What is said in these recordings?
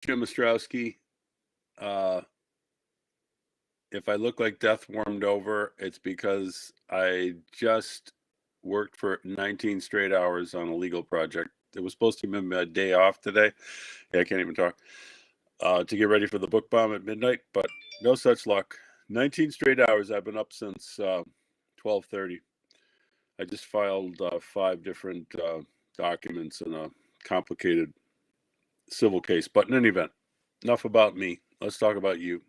Jim Ostrowski. Uh, if I look like death warmed over, it's because I just worked for 19 straight hours on a legal project. It was supposed to be my day off today. Yeah, I can't even talk. To get ready for the book bomb at midnight, but no such luck. 19 straight hours. I've been up since 12:30. I just filed 5 different documents in a complicated civil case. But in any event, enough about me. Let's talk about you.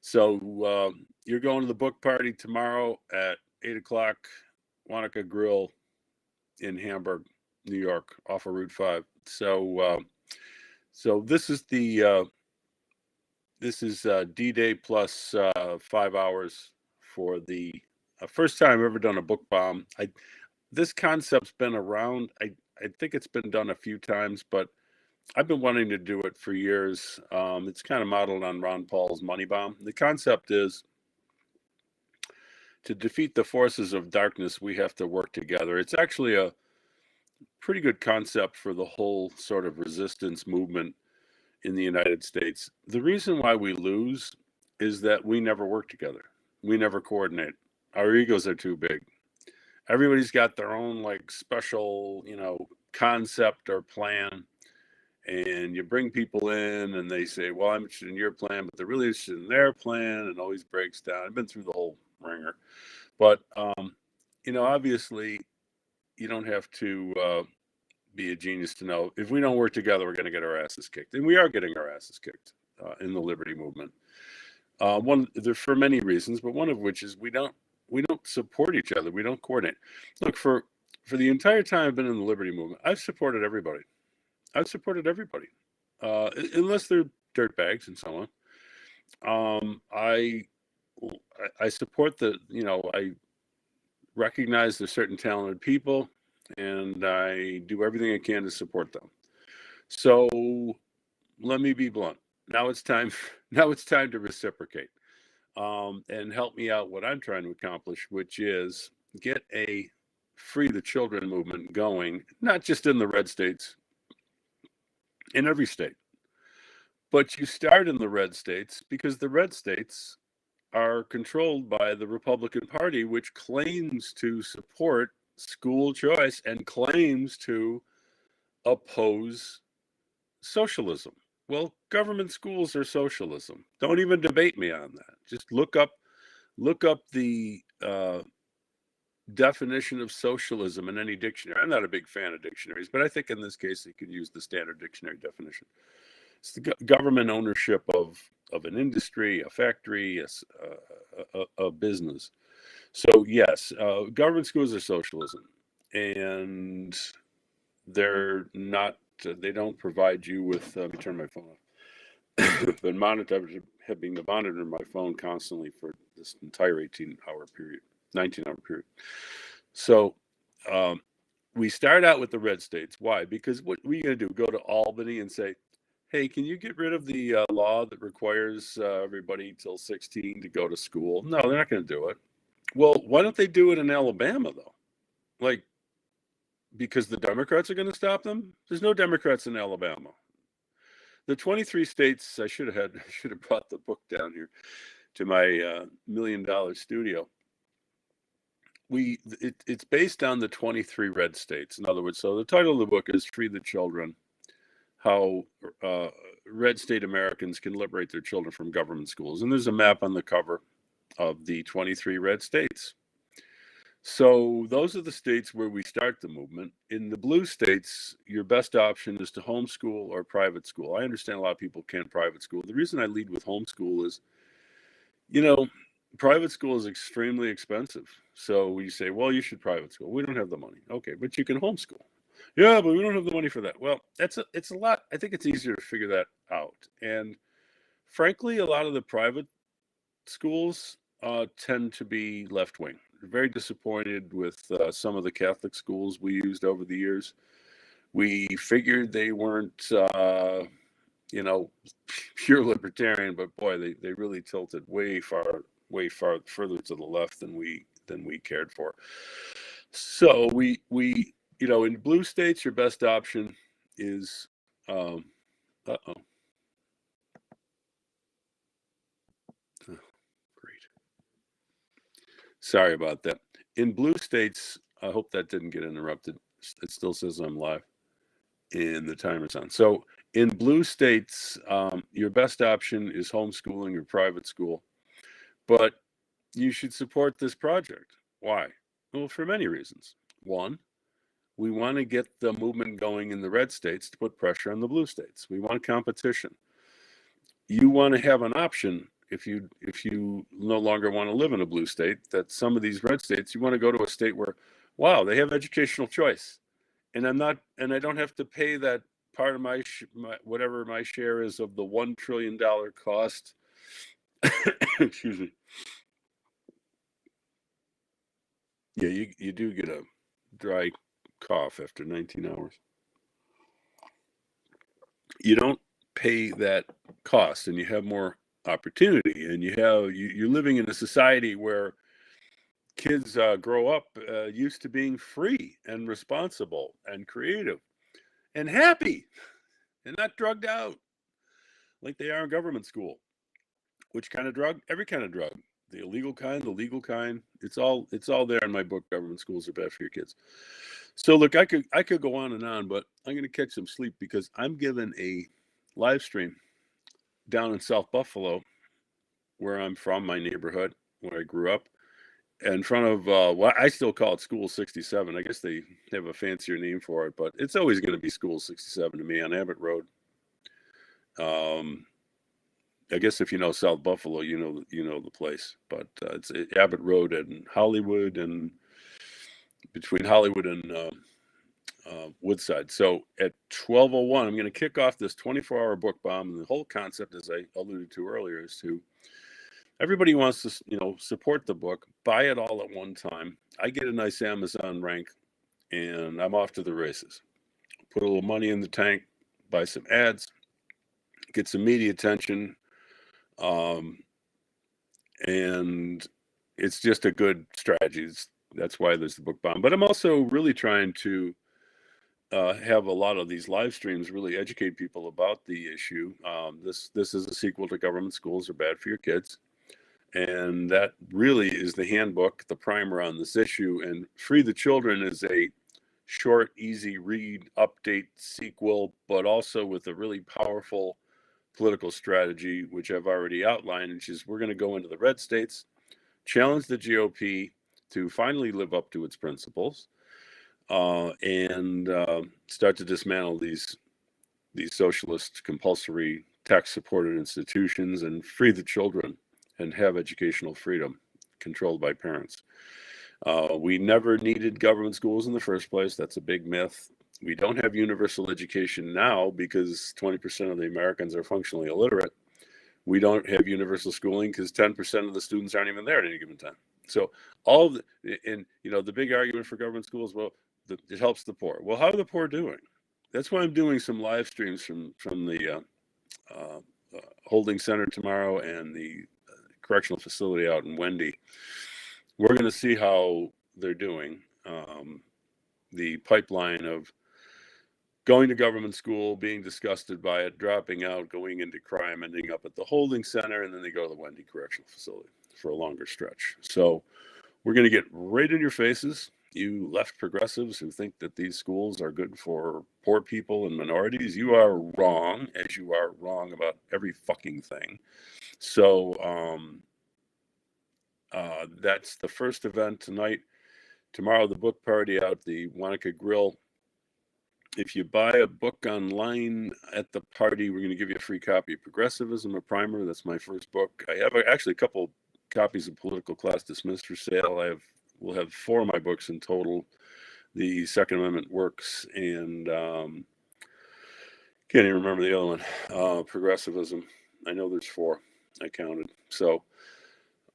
So you're going to the book party tomorrow at 8 o'clock, Wanaka Grill in Hamburg, New York, off of Route 5. So this is D-Day plus 5 hours for the first time I've ever done a book bomb. This concept's been around. I think it's been done a few times, but I've been wanting to do it for years. It's kind of modeled on Ron Paul's Money Bomb. The concept is to defeat the forces of darkness, we have to work together. It's actually a pretty good concept for the whole sort of resistance movement in the United States. The reason why we lose is that we never work together. We never coordinate. Our egos are too big. Everybody's got their own like special, concept or plan. And you bring people in and they say, well, I'm interested in your plan, but they're really interested in their plan, and always breaks down. I've been through the whole ringer. But, obviously, you don't have to be a genius to know if we don't work together, we're going to get our asses kicked. And we are getting our asses kicked in the liberty movement. For many reasons, but one of which is we don't support each other. We don't coordinate. Look, for the entire time I've been in the liberty movement, I've supported everybody. Unless they're dirtbags and so on. I support I recognize there's certain talented people, and I do everything I can to support them. So let me be blunt. Now it's time. Now it's time to reciprocate, and help me out. What I'm trying to accomplish, which is get a free the children movement going, not just in the red states, in every state. But you start in the red states because the red states are controlled by the Republican Party, which claims to support school choice and claims to oppose socialism. Well, government schools are socialism. Don't even debate me on that. Just look up the definition of socialism in any dictionary. I'm not a big fan of dictionaries, but I think in this case you could use the standard dictionary definition. It's the government ownership of an industry, a factory, a business. So yes, government schools are socialism, and they're not. They don't provide you with. Let me turn my phone off. Been monitored, have been monitoring my phone constantly for this entire 18-hour period, 19-hour period. So we start out with the red states. Why? Because what are you going to do? Go to Albany and say, hey, can you get rid of the law that requires everybody till 16 to go to school? No, they're not going to do it. Well, why don't they do it in Alabama, though? Like, because the Democrats are going to stop them? There's no Democrats in Alabama. The 23 states, I should have brought the book down here to my $1 million studio. It's based on the 23 red states. In other words, so the title of the book is Free the Children, how red state Americans can liberate their children from government schools. And there's a map on the cover of the 23 red states. So those are the states where we start the movement. In the blue states, your best option is to homeschool or private school. I understand a lot of people can't private school. The reason I lead with homeschool is, private school is extremely expensive. So you say, well, you should private school. We don't have the money. Okay, but you can homeschool. Yeah, but we don't have the money for that. Well, it's a lot. I think it's easier to figure that out. And frankly, a lot of the private schools tend to be left wing. Very disappointed with some of the Catholic schools we used over the years. We figured they weren't, pure libertarian, but boy, they really tilted way far further to the left than we cared for. So we in blue states, your best option is, uh-oh. Sorry about that. In blue states, I hope that didn't get interrupted. It still says I'm live and the timer's on. So in blue states, your best option is homeschooling or private school, but you should support this project. Why? Well, for many reasons. One, we want to get the movement going in the red states to put pressure on the blue states. We want competition. You want to have an option if you no longer want to live in a blue state, that some of these red states, you want to go to a state where, wow, they have educational choice, and I don't have to pay that part of my whatever my share is of the $1 trillion cost. Excuse me. Yeah, you do get a dry cough after 19 hours. You don't pay that cost, and you have more opportunity, and you're living in a society where kids grow up used to being free and responsible and creative and happy and not drugged out like they are in government school. Which kind of drug? Every kind of drug. The illegal kind, the legal kind. It's all there in my book. Government schools are bad for your kids. So look, I could go on and on, but I'm going to catch some sleep because I'm giving a live stream down in South Buffalo, where I'm from, my neighborhood, where I grew up, in front of well, I still call it School 67. I guess they have a fancier name for it, but it's always going to be School 67 to me on Abbott Road. I guess if you know South Buffalo, you know the place, but it's Abbott Road and Hollywood, and between Hollywood and Woodside. So at 12:01, I'm going to kick off this 24-hour book bomb, and the whole concept, as I alluded to earlier, is to everybody wants to support the book, buy it all at one time. I get a nice Amazon rank, and I'm off to the races. Put a little money in the tank, buy some ads, get some media attention. And it's just a good strategy. That's why there's the book bomb. But I'm also really trying to have a lot of these live streams really educate people about the issue. This is a sequel to Government Schools Are Bad for Your Kids. And that really is the handbook, the primer on this issue. And Free the Children is a short, easy read, update sequel, but also with a really powerful political strategy, which I've already outlined, which is we're going to go into the red states, challenge the GOP to finally live up to its principles, and start to dismantle these socialist compulsory tax-supported institutions and free the children and have educational freedom controlled by parents. We never needed government schools in the first place. That's a big myth. We don't have universal education now because 20% of the Americans are functionally illiterate. We don't have universal schooling because 10% of the students aren't even there at any given time. So the big argument for government schools, well, it helps the poor. Well, how are the poor doing? That's why I'm doing some live streams from the holding center tomorrow and the correctional facility out in Wendy. We're going to see how they're doing. The pipeline of going to government school, being disgusted by it, dropping out, going into crime, ending up at the holding center, and then they go to the Wendy Correctional Facility for a longer stretch. So we're going to get right in your faces, you left progressives who think that these schools are good for poor people and minorities. You are wrong, as you are wrong about every fucking thing. So that's the first event tonight. Tomorrow, the book party out the Wanaka Grill. If you buy a book online at the party, we're going to give you a free copy of Progressivism, a primer. That's my first book. I have actually a couple copies of Political Class Dismissed for sale. We'll have 4 of my books in total. The Second Amendment Works, and can't even remember the other one. Progressivism. I know there's 4. I counted. So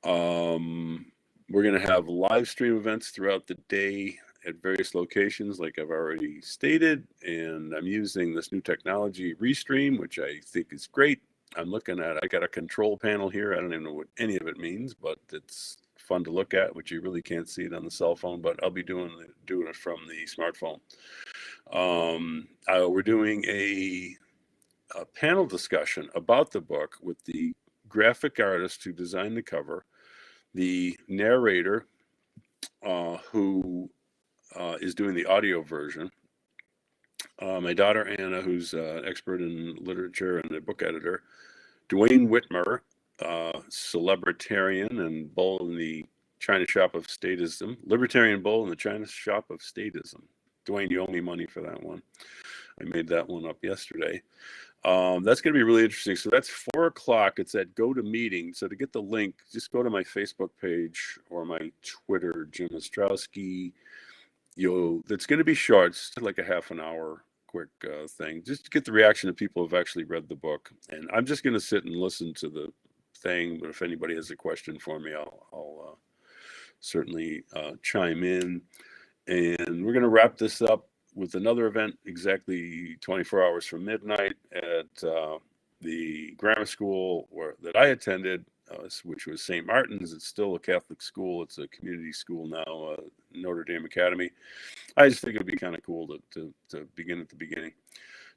we're going to have live stream events throughout the day at various locations, like I've already stated, and I'm using this new technology, Restream, which I think is great. I got a control panel here. I don't even know what any of it means, but it's fun to look at, which you really can't see it on the cell phone, but I'll be doing it from the smartphone. We're doing a panel discussion about the book with the graphic artist who designed the cover, the narrator, who is doing the audio version. My daughter Anna, who's an expert in literature and a book editor. Dwayne Whitmer, celebritarian and bull in the China shop of statism. Libertarian bull in the China shop of statism. Dwayne, you owe me money for that one. I made that one up yesterday. That's going to be really interesting. So that's 4 o'clock. It's at Go to Meeting. So to get the link, just go to my Facebook page or my Twitter, Jim Ostrowski. That's going to be short, it's like a half an hour quick thing, just to get the reaction of people who've actually read the book. And I'm just going to sit and listen to the thing. But if anybody has a question for me, I'll certainly chime in. And we're going to wrap this up with another event exactly 24 hours from midnight at the grammar school that I attended, which was St. Martin's. It's still a Catholic school. It's a community school now, Notre Dame Academy. I just think it would be kind of cool to begin at the beginning,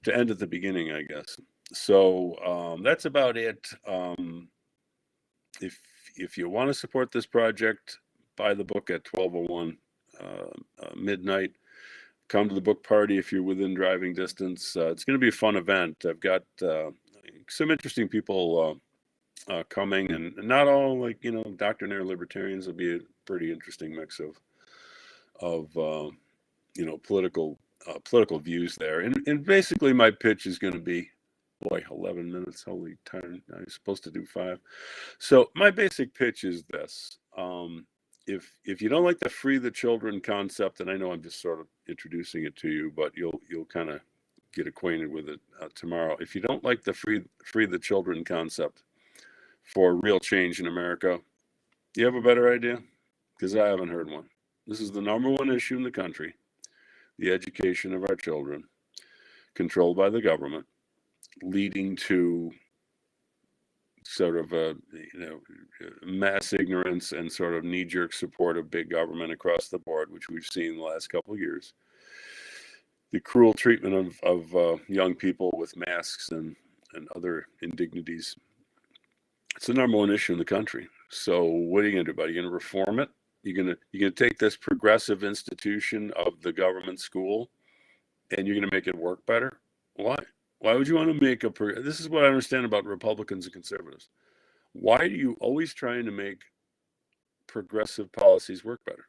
to end at the beginning, I guess. So that's about it. If you want to support this project, buy the book at 12:01 midnight. Come to the book party if you're within driving distance. It's going to be a fun event. I've got some interesting people coming, and not all doctrinaire libertarians. Will be a pretty interesting mix of political views there. And basically my pitch is going to be, 11 minutes, holy time. I was supposed to do 5. So my basic pitch is this. If you don't like the free the children concept, and I know I'm just sort of introducing it to you, but you'll kind of get acquainted with it tomorrow. If you don't like the free the children concept for real change in America, you have a better idea? Because I haven't heard one. This is the number one issue in the country, the education of our children, controlled by the government, leading to sort of mass ignorance and sort of knee-jerk support of big government across the board, which we've seen the last couple of years. The cruel treatment of young people with masks and other indignities. It's the number one issue in the country. So what are you going to do about it? Are you going to reform it? You're going to take this progressive institution of the government school and you're going to make it work better? Why? Why would you want to make this is what I understand about Republicans and conservatives. Why are you always trying to make progressive policies work better?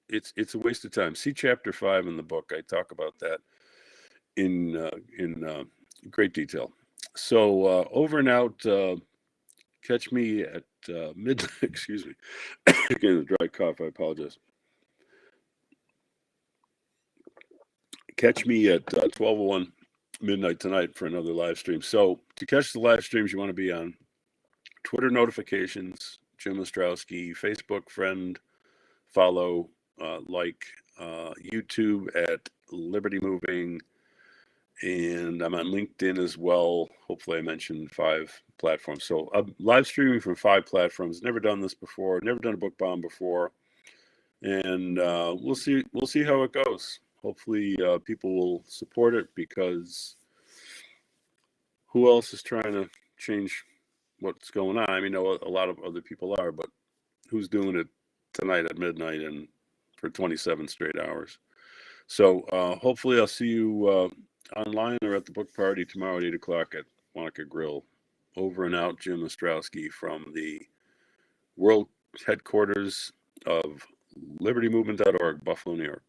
It's a waste of time. See chapter 5 in the book. I talk about that in great detail. So over and out. Catch me at midnight. Excuse me. Again, a dry cough. I apologize. Catch me at 12:01 midnight tonight for another live stream. So to catch the live streams, you want to be on Twitter notifications, Jim Ostrowski, Facebook friend, follow, like, YouTube at Liberty Moving, and I'm on LinkedIn as well. Hopefully I mentioned 5 platforms. So I'm live streaming from 5 platforms. Never done this before. Never done a book bomb before. And we'll see how it goes. Hopefully people will support it, because who else is trying to change what's going on? I mean, a lot of other people are, but who's doing it tonight at midnight and for 27 straight hours? So hopefully I'll see you online or at the book party tomorrow at 8 o'clock at Wanaka Grill. Over and out, Jim Ostrowski from the world headquarters of libertymovement.org, Buffalo, New York.